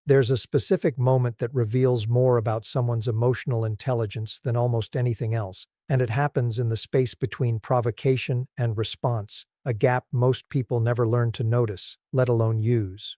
There's a specific moment that reveals more about someone's emotional intelligence than almost anything else, and it happens in the space between provocation and response, a gap most people never learn to notice, let alone use.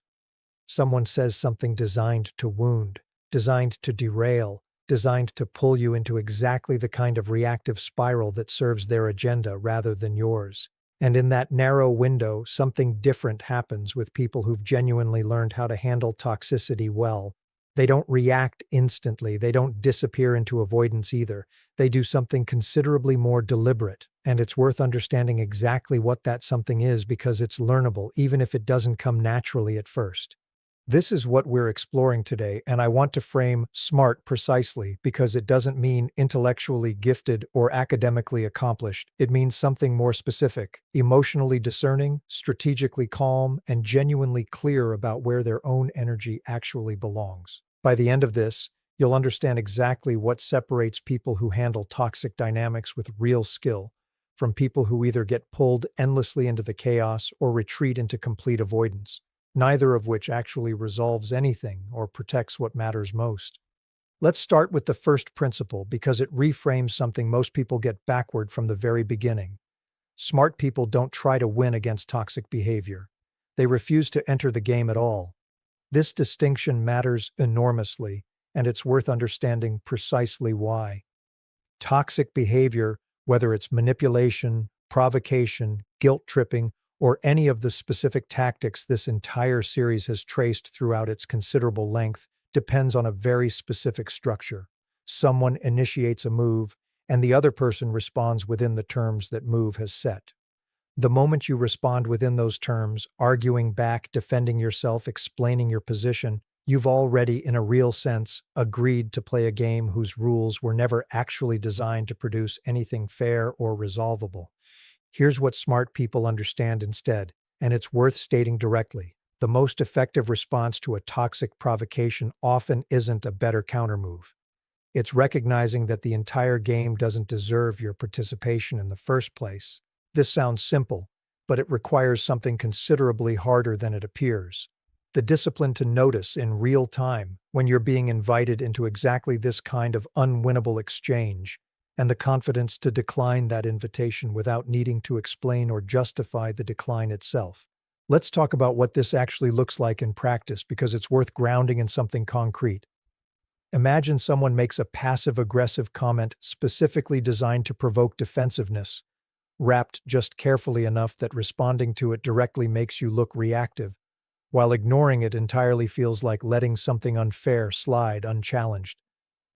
Someone says something designed to wound, designed to derail, designed to pull you into exactly the kind of reactive spiral that serves their agenda rather than yours. And in that narrow window, something different happens with people who've genuinely learned how to handle toxicity well. They don't react instantly, they don't disappear into avoidance either. They do something considerably more deliberate, and it's worth understanding exactly what that something is because it's learnable, even if it doesn't come naturally at first. This is what we're exploring today, and I want to frame smart precisely because it doesn't mean intellectually gifted or academically accomplished. It means something more specific, emotionally discerning, strategically calm, and genuinely clear about where their own energy actually belongs. By the end of this, you'll understand exactly what separates people who handle toxic dynamics with real skill from people who either get pulled endlessly into the chaos or retreat into complete avoidance, neither of which actually resolves anything or protects what matters most. Let's start with the first principle because it reframes something most people get backward from the very beginning. Smart people don't try to win against toxic behavior. They refuse to enter the game at all. This distinction matters enormously, and it's worth understanding precisely why. Toxic behavior, whether it's manipulation, provocation, guilt-tripping, or any of the specific tactics this entire series has traced throughout its considerable length, depends on a very specific structure. Someone initiates a move, and the other person responds within the terms that move has set. The moment you respond within those terms, arguing back, defending yourself, explaining your position, you've already, in a real sense, agreed to play a game whose rules were never actually designed to produce anything fair or resolvable. Here's what smart people understand instead, and it's worth stating directly. The most effective response to a toxic provocation often isn't a better countermove. It's recognizing that the entire game doesn't deserve your participation in the first place. This sounds simple, but it requires something considerably harder than it appears. The discipline to notice in real time when you're being invited into exactly this kind of unwinnable exchange, and the confidence to decline that invitation without needing to explain or justify the decline itself. Let's talk about what this actually looks like in practice because it's worth grounding in something concrete. Imagine someone makes a passive-aggressive comment specifically designed to provoke defensiveness, wrapped just carefully enough that responding to it directly makes you look reactive, while ignoring it entirely feels like letting something unfair slide unchallenged.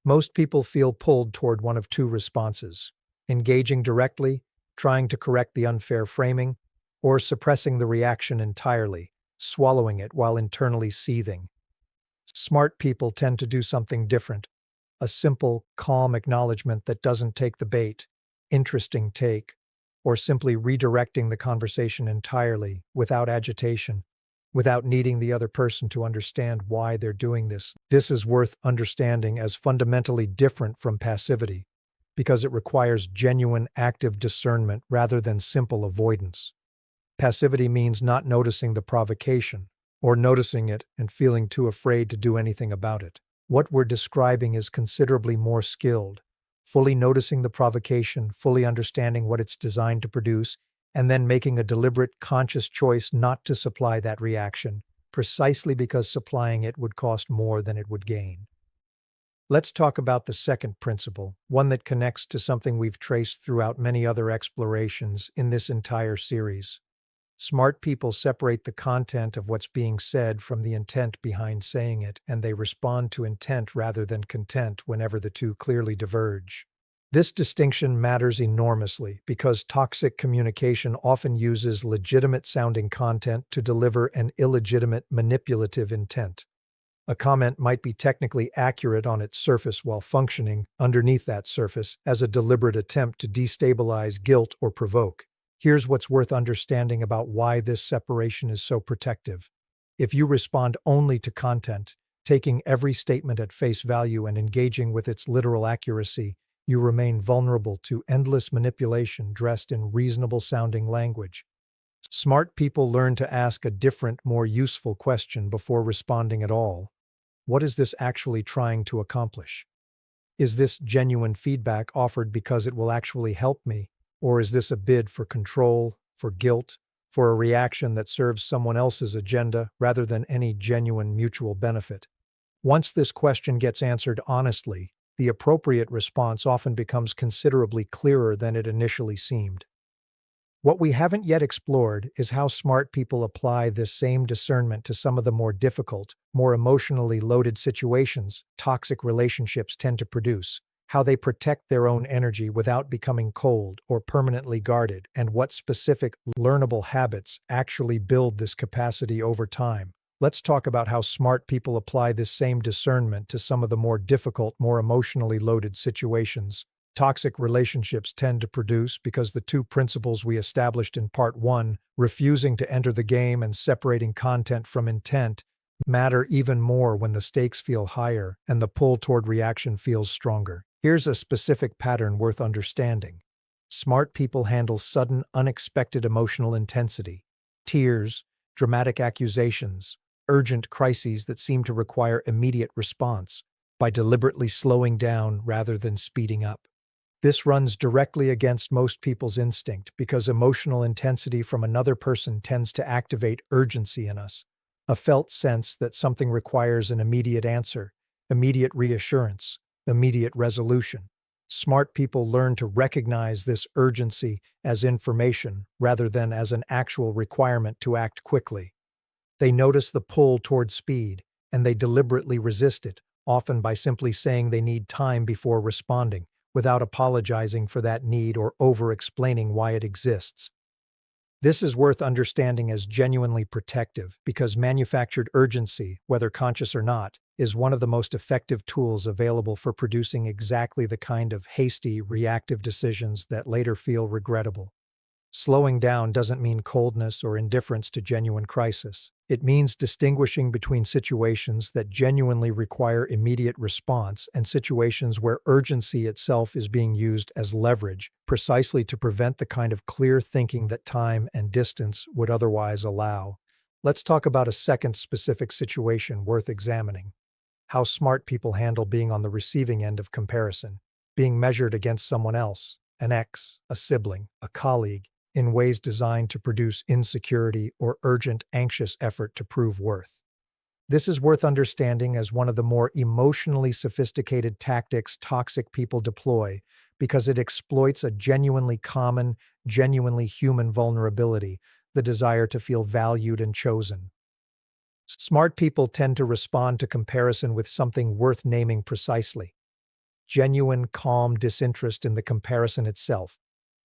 Most people feel pulled toward one of two responses: engaging directly, trying to correct the unfair framing, or suppressing the reaction entirely, swallowing it while internally seething. Smart people tend to do something different, a simple, calm acknowledgement that doesn't take the bait, interesting take, or simply redirecting the conversation entirely, without agitation, without needing the other person to understand why they're doing this. This is worth understanding as fundamentally different from passivity, because it requires genuine active discernment rather than simple avoidance. Passivity means not noticing the provocation, or noticing it and feeling too afraid to do anything about it. What we're describing is considerably more skilled, fully noticing the provocation, fully understanding what it's designed to produce, and then making a deliberate, conscious choice not to supply that reaction, precisely because supplying it would cost more than it would gain. Let's talk about the second principle, one that connects to something we've traced throughout many other explorations in this entire series. Smart people separate the content of what's being said from the intent behind saying it, and they respond to intent rather than content whenever the two clearly diverge. This distinction matters enormously because toxic communication often uses legitimate-sounding content to deliver an illegitimate, manipulative intent. A comment might be technically accurate on its surface while functioning underneath that surface as a deliberate attempt to destabilize, guilt, or provoke. Here's what's worth understanding about why this separation is so protective. If you respond only to content, taking every statement at face value and engaging with its literal accuracy, you remain vulnerable to endless manipulation dressed in reasonable-sounding language. Smart people learn to ask a different, more useful question before responding at all. What is this actually trying to accomplish? Is this genuine feedback offered because it will actually help me? Or is this a bid for control, for guilt, for a reaction that serves someone else's agenda rather than any genuine mutual benefit? Once this question gets answered honestly, the appropriate response often becomes considerably clearer than it initially seemed. What we haven't yet explored is how smart people apply this same discernment to some of the more difficult, more emotionally loaded situations toxic relationships tend to produce, how they protect their own energy without becoming cold or permanently guarded, and what specific, learnable habits actually build this capacity over time. Let's talk about how smart people apply this same discernment to some of the more difficult, more emotionally loaded situations toxic relationships tend to produce because the two principles we established in Part 1, refusing to enter the game and separating content from intent, matter even more when the stakes feel higher and the pull toward reaction feels stronger. Here's a specific pattern worth understanding. Smart people handle sudden, unexpected emotional intensity, tears, dramatic accusations, urgent crises that seem to require immediate response by deliberately slowing down rather than speeding up. This runs directly against most people's instinct because emotional intensity from another person tends to activate urgency in us, a felt sense that something requires an immediate answer, immediate reassurance, immediate resolution. Smart people learn to recognize this urgency as information rather than as an actual requirement to act quickly. They notice the pull toward speed, and they deliberately resist it, often by simply saying they need time before responding, without apologizing for that need or over-explaining why it exists. This is worth understanding as genuinely protective because manufactured urgency, whether conscious or not, is one of the most effective tools available for producing exactly the kind of hasty, reactive decisions that later feel regrettable. Slowing down doesn't mean coldness or indifference to genuine crisis. It means distinguishing between situations that genuinely require immediate response and situations where urgency itself is being used as leverage, precisely to prevent the kind of clear thinking that time and distance would otherwise allow. Let's talk about a second specific situation worth examining. How smart people handle being on the receiving end of comparison, being measured against someone else, an ex, a sibling, a colleague, in ways designed to produce insecurity or urgent, anxious effort to prove worth. This is worth understanding as one of the more emotionally sophisticated tactics toxic people deploy because it exploits a genuinely common, genuinely human vulnerability, the desire to feel valued and chosen. Smart people tend to respond to comparison with something worth naming precisely: genuine, calm disinterest in the comparison itself,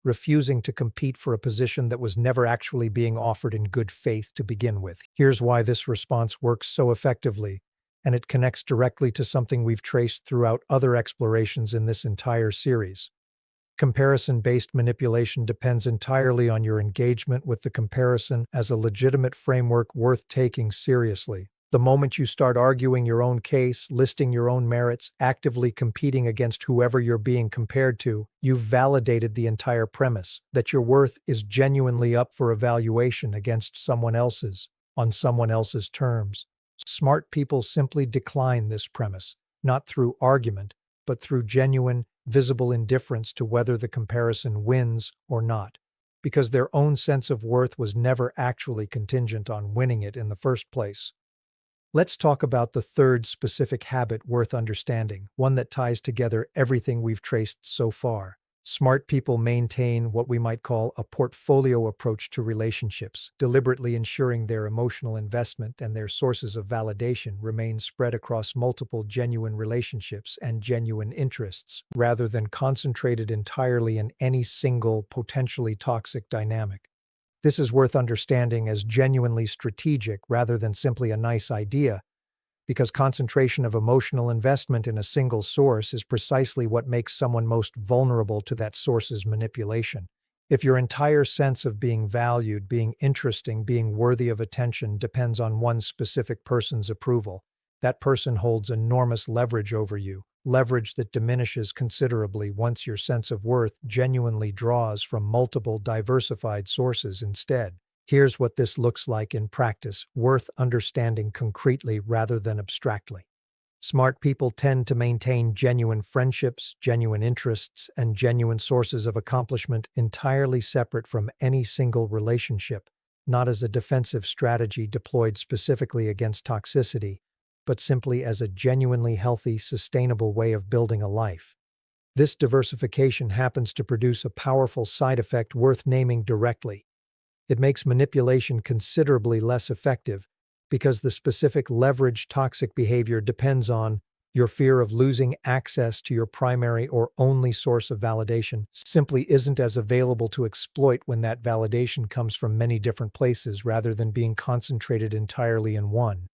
refusing to compete for a position that was never actually being offered in good faith to begin with. Here's why this response works so effectively, and it connects directly to something we've traced throughout other explorations in this entire series. Comparison-based manipulation depends entirely on your engagement with the comparison as a legitimate framework worth taking seriously. The moment you start arguing your own case, listing your own merits, actively competing against whoever you're being compared to, you've validated the entire premise that your worth is genuinely up for evaluation against someone else's, on someone else's terms. Smart people simply decline this premise, not through argument, but through genuine, visible indifference to whether the comparison wins or not, because their own sense of worth was never actually contingent on winning it in the first place. Let's talk about the third specific habit worth understanding, one that ties together everything we've traced so far. Smart people maintain what we might call a portfolio approach to relationships, deliberately ensuring their emotional investment and their sources of validation remain spread across multiple genuine relationships and genuine interests, rather than concentrated entirely in any single, potentially toxic dynamic. This is worth understanding as genuinely strategic rather than simply a nice idea, because concentration of emotional investment in a single source is precisely what makes someone most vulnerable to that source's manipulation. If your entire sense of being valued, being interesting, being worthy of attention depends on one specific person's approval, that person holds enormous leverage over you, leverage that diminishes considerably once your sense of worth genuinely draws from multiple diversified sources instead. Here's what this looks like in practice, worth understanding concretely rather than abstractly. Smart people tend to maintain genuine friendships, genuine interests, and genuine sources of accomplishment entirely separate from any single relationship, not as a defensive strategy deployed specifically against toxicity, but simply as a genuinely healthy, sustainable way of building a life. This diversification happens to produce a powerful side effect worth naming directly. It makes manipulation considerably less effective because the specific leveraged toxic behavior depends on your fear of losing access to your primary or only source of validation simply isn't as available to exploit when that validation comes from many different places rather than being concentrated entirely in one.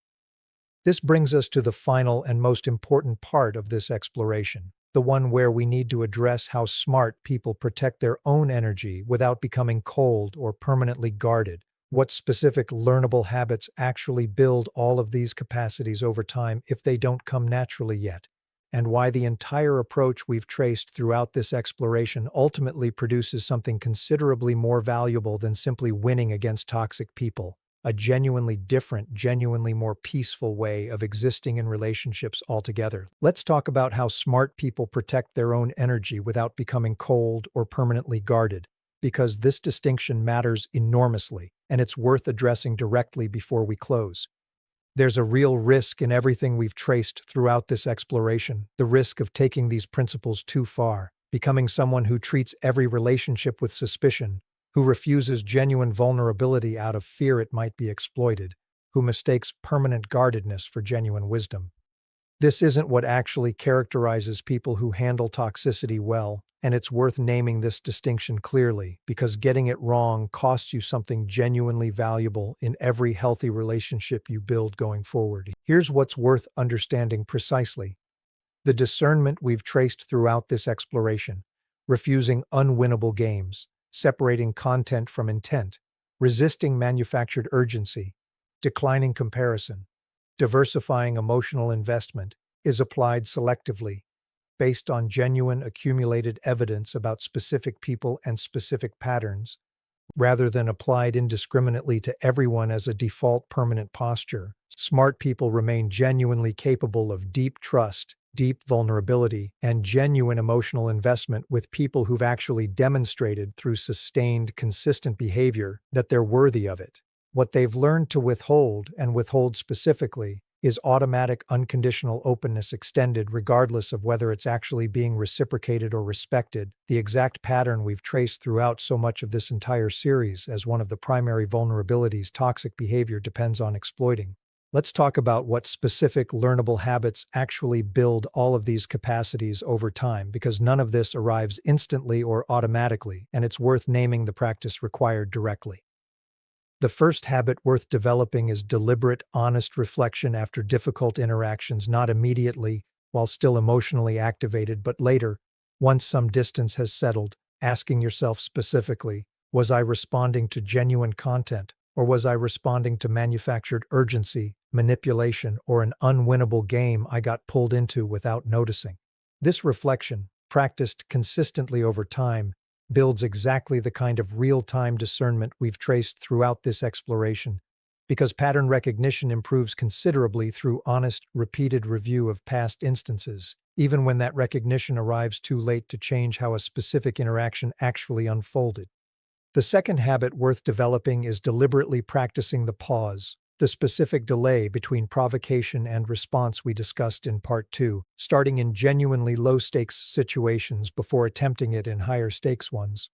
This brings us to the final and most important part of this exploration, the one where we need to address how smart people protect their own energy without becoming cold or permanently guarded. What specific learnable habits actually build all of these capacities over time if they don't come naturally yet, and why the entire approach we've traced throughout this exploration ultimately produces something considerably more valuable than simply winning against toxic people. A genuinely different, genuinely more peaceful way of existing in relationships altogether. Let's talk about how smart people protect their own energy without becoming cold or permanently guarded, because this distinction matters enormously, and it's worth addressing directly before we close. There's a real risk in everything we've traced throughout this exploration, the risk of taking these principles too far, becoming someone who treats every relationship with suspicion, who refuses genuine vulnerability out of fear it might be exploited, who mistakes permanent guardedness for genuine wisdom. This isn't what actually characterizes people who handle toxicity well, and it's worth naming this distinction clearly, because getting it wrong costs you something genuinely valuable in every healthy relationship you build going forward. Here's what's worth understanding precisely. The discernment we've traced throughout this exploration, refusing unwinnable games, separating content from intent, resisting manufactured urgency, declining comparison, diversifying emotional investment, is applied selectively, based on genuine accumulated evidence about specific people and specific patterns, rather than applied indiscriminately to everyone as a default permanent posture. Smart people remain genuinely capable of deep trust, deep vulnerability, and genuine emotional investment with people who've actually demonstrated through sustained, consistent behavior that they're worthy of it. What they've learned to withhold, and withhold specifically, is automatic unconditional openness extended regardless of whether it's actually being reciprocated or respected, the exact pattern we've traced throughout so much of this entire series as one of the primary vulnerabilities toxic behavior depends on exploiting. Let's talk about what specific learnable habits actually build all of these capacities over time, because none of this arrives instantly or automatically, and it's worth naming the practice required directly. The first habit worth developing is deliberate, honest reflection after difficult interactions, not immediately, while still emotionally activated, but later, once some distance has settled, asking yourself specifically, was I responding to genuine content, or was I responding to manufactured urgency, manipulation, or an unwinnable game I got pulled into without noticing? This reflection, practiced consistently over time, builds exactly the kind of real-time discernment we've traced throughout this exploration, because pattern recognition improves considerably through honest, repeated review of past instances, even when that recognition arrives too late to change how a specific interaction actually unfolded. The second habit worth developing is deliberately practicing the pause, the specific delay between provocation and response we discussed in Part 2, starting in genuinely low-stakes situations before attempting it in higher-stakes ones.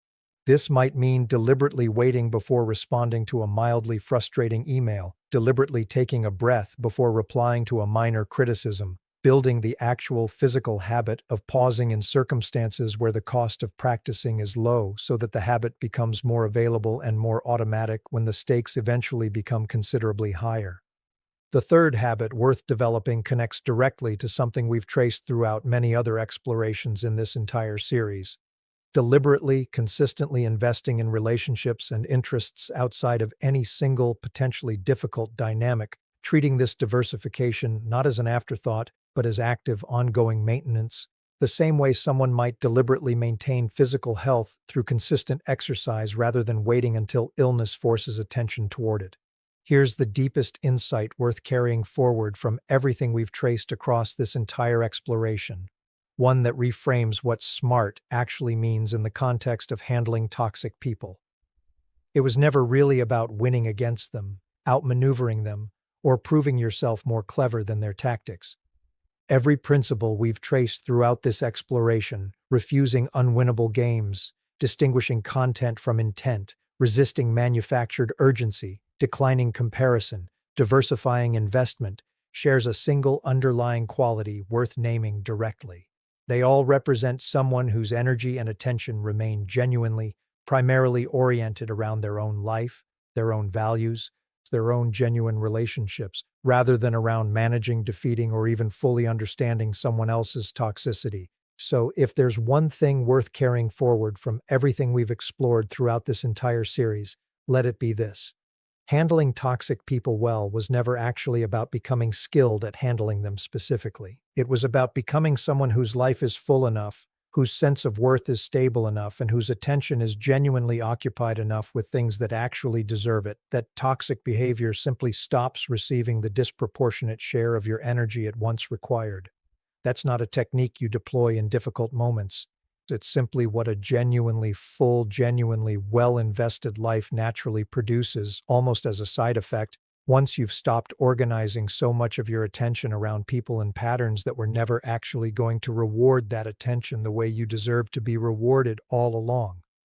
This might mean deliberately waiting before responding to a mildly frustrating email, deliberately taking a breath before replying to a minor criticism, building the actual physical habit of pausing in circumstances where the cost of practicing is low so that the habit becomes more available and more automatic when the stakes eventually become considerably higher. The third habit worth developing connects directly to something we've traced throughout many other explorations in this entire series. Deliberately, consistently investing in relationships and interests outside of any single potentially difficult dynamic, treating this diversification not as an afterthought, but as active, ongoing maintenance, the same way someone might deliberately maintain physical health through consistent exercise rather than waiting until illness forces attention toward it. Here's the deepest insight worth carrying forward from everything we've traced across this entire exploration. One that reframes what smart actually means in the context of handling toxic people. It was never really about winning against them, outmaneuvering them, or proving yourself more clever than their tactics. Every principle we've traced throughout this exploration, refusing unwinnable games, distinguishing content from intent, resisting manufactured urgency, declining comparison, diversifying investment, shares a single underlying quality worth naming directly. They all represent someone whose energy and attention remain genuinely, primarily oriented around their own life, their own values, their own genuine relationships, rather than around managing, defeating, or even fully understanding someone else's toxicity. So, if there's one thing worth carrying forward from everything we've explored throughout this entire series, let it be this. Handling toxic people well was never actually about becoming skilled at handling them specifically. It was about becoming someone whose life is full enough, whose sense of worth is stable enough, and whose attention is genuinely occupied enough with things that actually deserve it, that toxic behavior simply stops receiving the disproportionate share of your energy it once required. That's not a technique you deploy in difficult moments. It's simply what a genuinely full, genuinely well-invested life naturally produces, almost as a side effect, once you've stopped organizing so much of your attention around people and patterns that were never actually going to reward that attention the way you deserve to be rewarded all along.